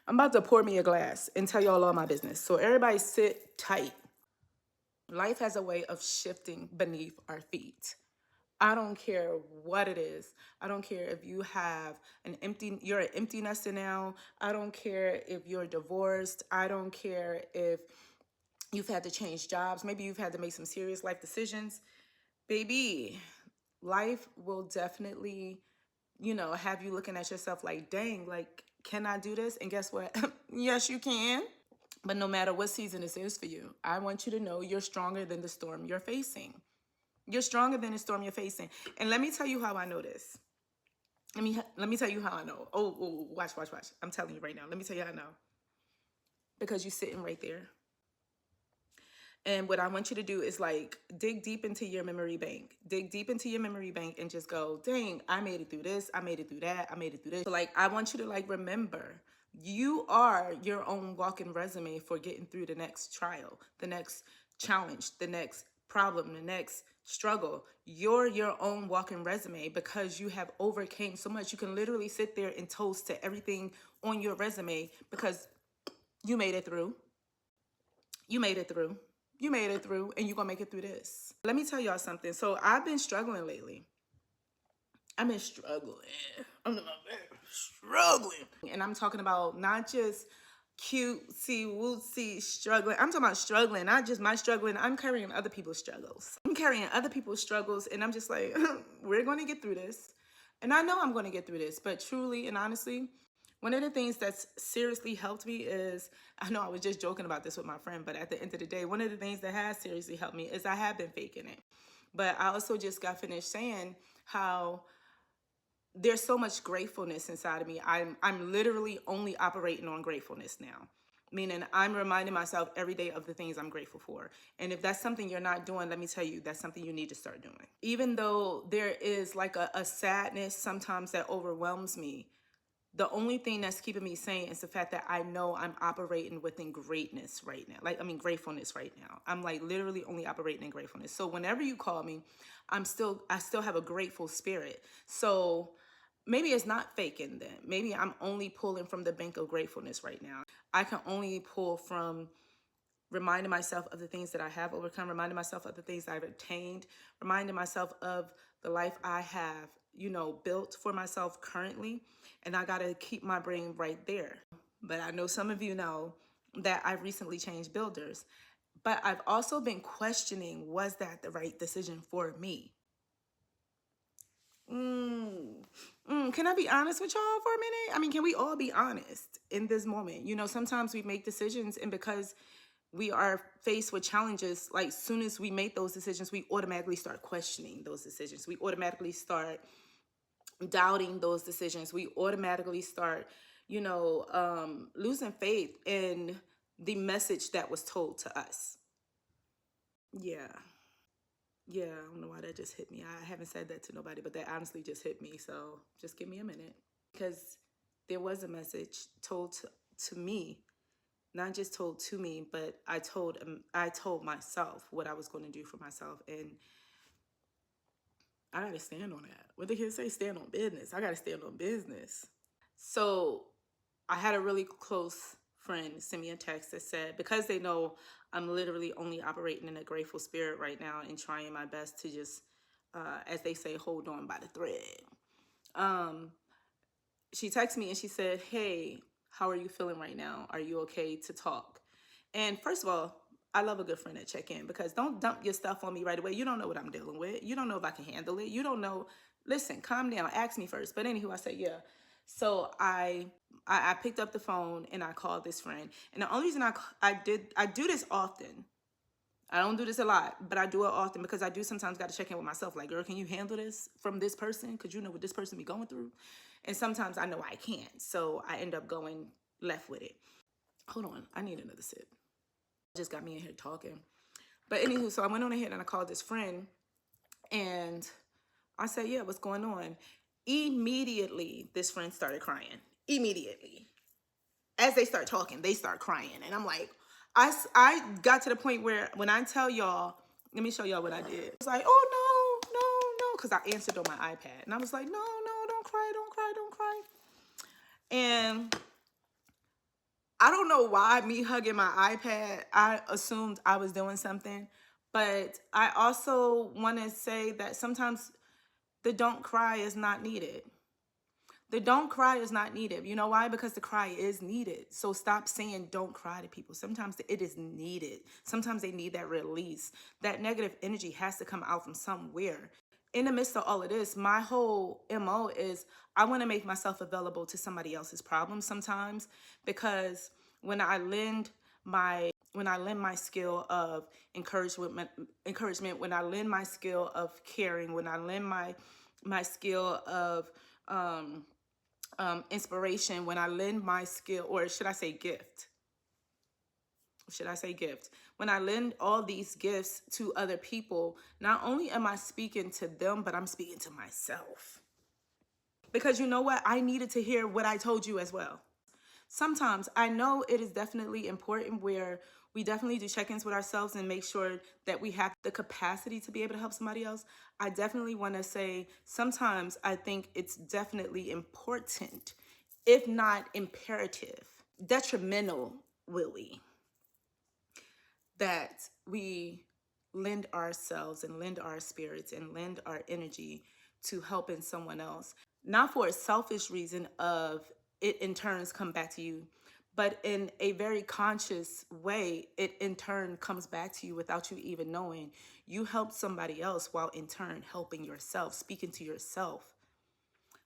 I'm about to pour me a glass and tell y'all all my business. So everybody sit tight. Life has a way of shifting beneath our feet. I don't care what it is. I don't care if you have you're an empty nester now. I don't care if you're divorced. I don't care if you've had to change jobs. Maybe you've had to make some serious life decisions. Baby, life will definitely, have you looking at yourself like, dang, like, can I do this? And guess what? Yes, you can. But no matter what season this is for you, I want you to know you're stronger than the storm you're facing. You're stronger than the storm you're facing. And let me tell you how I know this. Let me tell you how I know. Oh, watch. I'm telling you right now. Let me tell you how I know. Because you're sitting right there. And what I want you to do is like dig deep into your memory bank. Dig deep into your memory bank and just go, dang, I made it through this. I made it through that. I made it through this. So like, I want you to like remember you are your own walking resume for getting through the next trial, the next challenge, the next problem, the next struggle. You're your own walking resume because you have overcame so much. You can literally sit there and toast to everything on your resume because you made it through. You made it through. You made it through, and you're going to make it through this. Let me tell y'all something. So I've been struggling lately. I've been struggling. I'm struggling. And I'm talking about not just cutesy, wootsy struggling. I'm talking about struggling, not just my struggling. I'm carrying other people's struggles. I'm carrying other people's struggles, and I'm just like, we're going to get through this. And I know I'm going to get through this, but truly and honestly, one of the things that's seriously helped me is, I know I was just joking about this with my friend, but at the end of the day, one of the things that has seriously helped me is I have been faking it. But I also just got finished saying how there's so much gratefulness inside of me. I'm literally only operating on gratefulness now. Meaning I'm reminding myself every day of the things I'm grateful for. And if that's something you're not doing, let me tell you, that's something you need to start doing. Even though there is like a sadness sometimes that overwhelms me, the only thing that's keeping me sane is the fact that I know I'm operating within greatness right now. Gratefulness right now. I'm like literally only operating in gratefulness. So whenever you call me, I still have a grateful spirit. So maybe it's not faking then. Maybe I'm only pulling from the bank of gratefulness right now. I can only pull from reminding myself of the things that I have overcome, reminding myself of the things I've attained, reminding myself of the life I have, built for myself currently. And I got to keep my brain right there. But I know some of you know that I've recently changed builders. But I've also been questioning, was that the right decision for me? Can I be honest with y'all for a minute? I mean, can we all be honest in this moment? Sometimes we make decisions, and because we are faced with challenges, like soon as we make those decisions, we automatically start questioning those decisions. We automatically start doubting those decisions. We automatically start, losing faith in the message that was told to us. Yeah. Yeah, I don't know why that just hit me. I haven't said that to nobody, but that honestly just hit me. So just give me a minute. Because there was a message told to me, not just told to me, but I told myself what I was going to do for myself. And I got to stand on that. What the kids say, stand on business. I got to stand on business. So I had a really close friend send me a text that said, because they know I'm literally only operating in a grateful spirit right now and trying my best to just, as they say, hold on by the thread. She texted me and she said, hey, how are you feeling right now? Are you okay to talk? And first of all, I love a good friend that check in, because don't dump your stuff on me right away. You don't know what I'm dealing with. You don't know if I can handle it. You don't know. Listen, calm down. Ask me first. But anywho, I said, yeah. So I picked up the phone and I called this friend. And the only reason I do this often. I don't do this a lot, but I do it often because I do sometimes got to check in with myself. Like, girl, can you handle this from this person? Because you know what this person be going through. And sometimes I know I can't. So I end up going left with it. Hold on. I need another sip. Just got me in here talking. But anywho, so I went on ahead and I called this friend and I said, yeah, what's going on? Immediately, this friend started crying. Immediately. As they start talking, they start crying. And I'm like, I got to the point where when I tell y'all, let me show y'all what I did. I was like, oh, no, because I answered on my iPad. And I was like, no, don't cry. And I don't know why me hugging my iPad, I assumed I was doing something. But I also want to say that sometimes the don't cry is not needed. The don't cry is not needed. You know why? Because the cry is needed. So stop saying don't cry to people. Sometimes it is needed. Sometimes they need that release. That negative energy has to come out from somewhere. In the midst of all of this, my whole MO is I want to make myself available to somebody else's problems sometimes, because when I lend my skill of encouragement, when I lend my skill of caring, when I lend my skill of inspiration, when I lend my skill, or should I say gift? When I lend all these gifts to other people, not only am I speaking to them, but I'm speaking to myself. Because you know what? I needed to hear what I told you as well. Sometimes I know it is definitely important where we definitely do check-ins with ourselves and make sure that we have the capacity to be able to help somebody else. I definitely want to say sometimes I think it's definitely important, if not imperative, detrimental, really, that we lend ourselves and lend our spirits and lend our energy to helping someone else, not for a selfish reason of it in turns come back to you, but in a very conscious way, it in turn comes back to you without you even knowing. You helped somebody else while in turn helping yourself, speaking to yourself.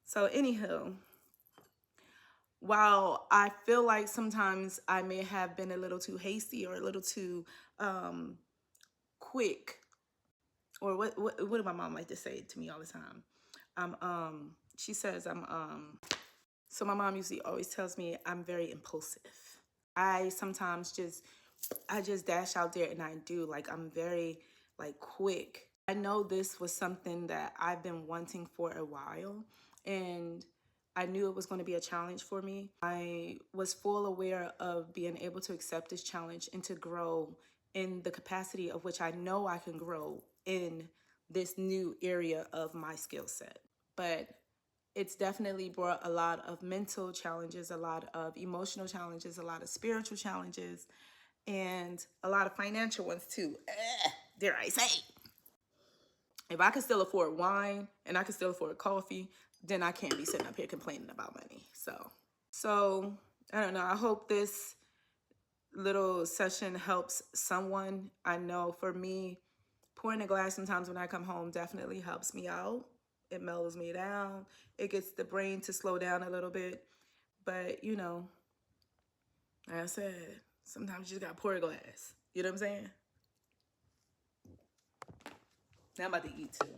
So anywho, while I feel like sometimes I may have been a little too hasty or a little too quick, or what do my mom like to say to me all the time? She says so my mom usually always tells me I'm very impulsive. I sometimes just dash out there and I do, like, I'm very like quick. I know this was something that I've been wanting for a while, and I knew it was going to be a challenge for me. I was full aware of being able to accept this challenge and to grow in the capacity of which I know I can grow in this new area of my skill set. But it's definitely brought a lot of mental challenges, a lot of emotional challenges, a lot of spiritual challenges, and a lot of financial ones too. Dare I say. If I can still afford wine and I can still afford coffee, then I can't be sitting up here complaining about money. So I don't know. I hope this little session helps someone. I know for me, pouring a glass sometimes when I come home definitely helps me out. It mellows me down. It gets the brain to slow down a little bit. But, like I said, sometimes you just got to pour a glass. You know what I'm saying? Now I'm about to eat too.